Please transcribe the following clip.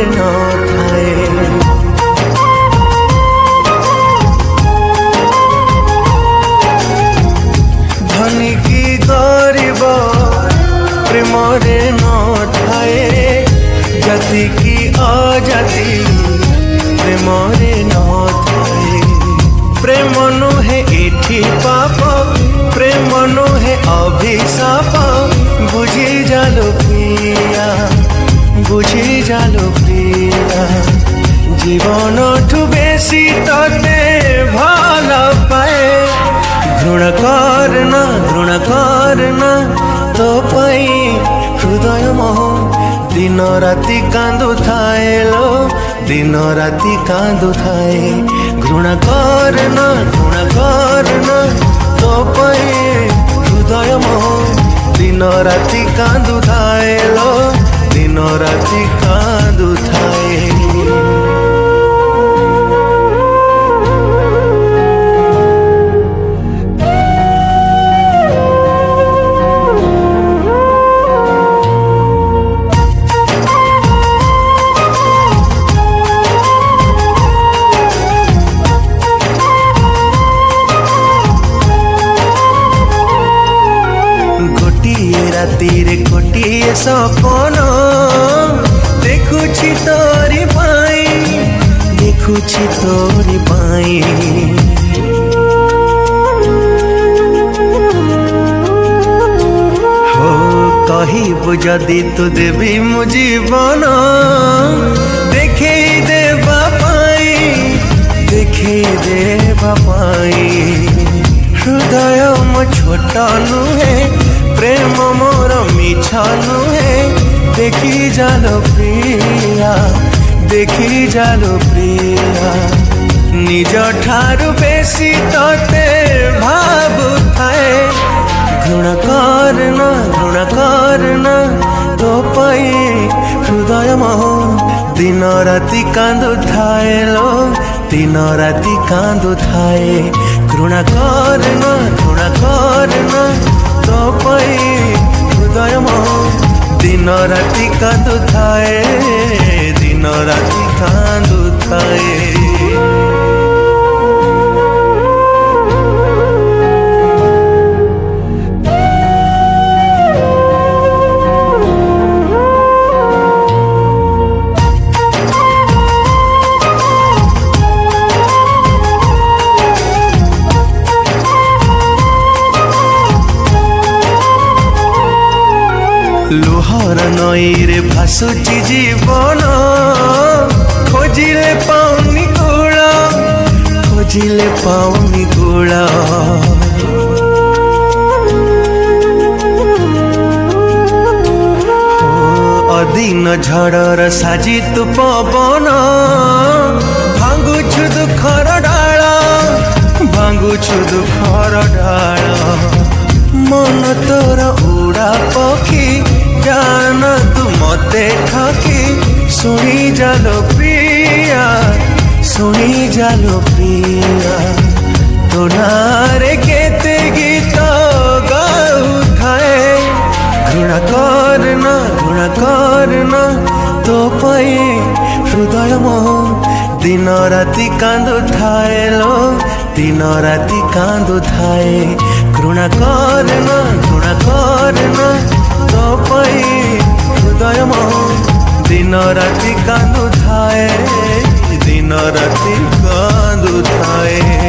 न थाए। धनी की गरीब प्रेम रे न थाए, जाति की अजाति प्रेम रे न थाए। प्रेम नुहे एठी पाप, प्रेम नुहे अभिशाप, बुझी जालो प्रिया, बुझी जालो प्रिया। जीवन ठु बेसी तते भल पाए। घृण करना, घृण करना तो पाई हृदय मोह दिन राति कांदु थाए लो, दिन राति कांदु थाए। घृण करना, घृण करना तो पाई हृदय मोह दिन राति कांदु थाए लो, दिन राति कांदु थाए। रातिरे कोटिए सपन देखुछि तोरी पाई, देखुछि तोरी पाई। हो कहिबु जदि तू देवी मु जीवन, देखे देवा पाई, देखे देवा पाई। हृदय मो छोट नुहे, प्रेम मोर मिछा नुहे, देखी जालो प्रिया, देखी जालो प्रिया। निज ठारु बेसी तते भावु थाए। घृण करना, घृण करना तो पाई हृदय मोह दिन राति कांदु थाए लो, दिन राति कांदु थाए। घृण करना, घृण करना तो पाई हृदय मोह दिन राति कांदु थाए, दिन राति कांदु थाए। लोहर नई रे भासुची जीवन, खोजिले पाउनी कूल, खोजिले पाउनी कूल। अदिन झड़र साजी तू पवन, भांगुछु दुखर डाल, भांगुछु दुखर डाल। मन तोर उड़ा पक्षी जान तू मते ठकी, सुनी जालो प्रिया, सुनी जालो प्रिया। तो नारे केते गीत गाउ थाए। घृण करना, घृण करना तो पाई हृदय मोह दिन राति कांदु थाए लो, दिन राति कांदु थाए। घृण करना, घृण करना तो पाई हृदय मोह दिन राति कांदु थाए, दिन राति कांदु थाए।